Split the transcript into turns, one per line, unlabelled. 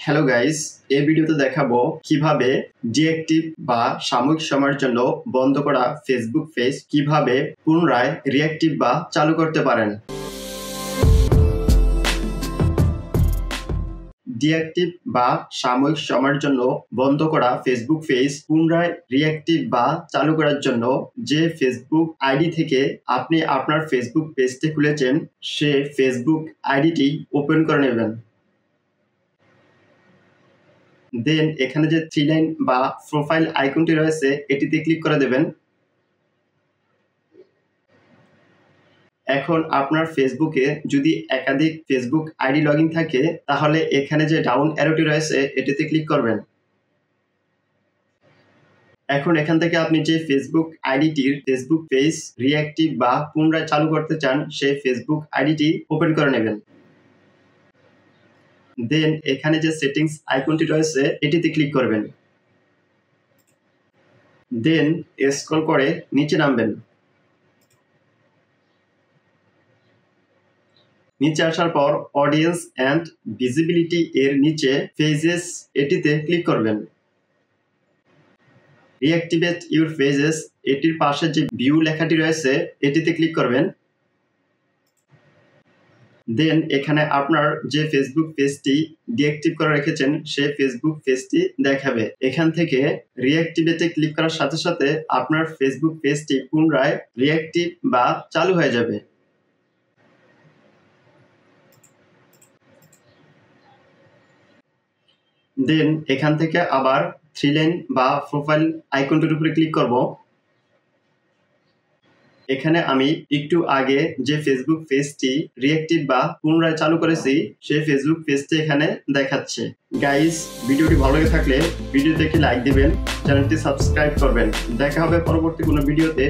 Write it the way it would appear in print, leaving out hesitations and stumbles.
Hello guys, এই ভিডিওতে দেখাবো কিভাবে ডিঅ্যাক্টিভ বা সাময়িক সময়ের জন্য বন্ধ করা ফেসবুক পেজ কিভাবে পুনরায় রিঅ্যাক্টিভ বা চালু করতে পারেন। ডিঅ্যাক্টিভ বা সাময়িক সময়ের জন্য বন্ধ করা ফেসবুক পেজ পুনরায় রিঅ্যাক্টিভ বা চালু করার জন্য যে ফেসবুক আইডি থেকে আপনি আপনার ফেসবুক পেজটি খুলেছেন সে ফেসবুক আইডিটি ওপেন করে নেবেন। দেন এখানে যে থ্রি লাইন বা প্রোফাইল আইকনটি রয়েছে এটিতে ক্লিক করে দেবেন। এখন আপনার ফেসবুকে যদি একাধিক ফেসবুক আইডি লগইন থাকে তাহলে এখানে যে ডাউন অ্যারোটি রয়েছে এটিতে ক্লিক করবেন। এখন এখান থেকে আপনি যে ফেসবুক আইডিটির ফেসবুক পেজ রিঅ্যাক্টিভ বা পুনরায় চালু করতে চান সেই ফেসবুক আইডিটি ওপেন করে নেবেন। দেন এখানে যে সেটিংস আইকনটি রয়েছে এটিতে ক্লিক করবেন। দেন স্ক্রল করে নিচে নামবেন। নিচে আসার পর অডিয়েন্স অ্যান্ড ভিজিবিলিটি এর নিচে পেজেস এটিতে ক্লিক করবেন। রিঅ্যাক্টিভেট ইউর পেজেস এটির পাশে যে ভিউ লেখাটি রয়েছে এটিতে ক্লিক করবেন। দেন এখানে আপনার যে ফেসবুক পেজটি ডিঅ্যাক্টিভ করে রেখেছেন সেই ফেসবুক পেজটি দেখাবে। এখান থেকে রিঅ্যাক্টিভেটে ক্লিক করার সাথে সাথে আপনার ফেসবুক পেজটি পুনরায় রিঅ্যাক্টিভ বা চালু হয়ে যাবে। দেন এখান থেকে আবার থ্রি লাইন বা প্রোফাইল আইকনটির উপরে ক্লিক করব। এখানে আমি একটু আগে যে ফেসবুক পেজটি রিঅ্যাক্টিভ বা পুনরায় চালু করেছি সেই ফেসবুক পেজটি এখানে দেখাচ্ছে। গাইস, ভিডিওটি ভালো লেগে থাকলে ভিডিওতে একটি লাইক দিবেন, চ্যানেলটি সাবস্ক্রাইব করবেন। দেখা হবে পরবর্তী কোনো ভিডিওতে।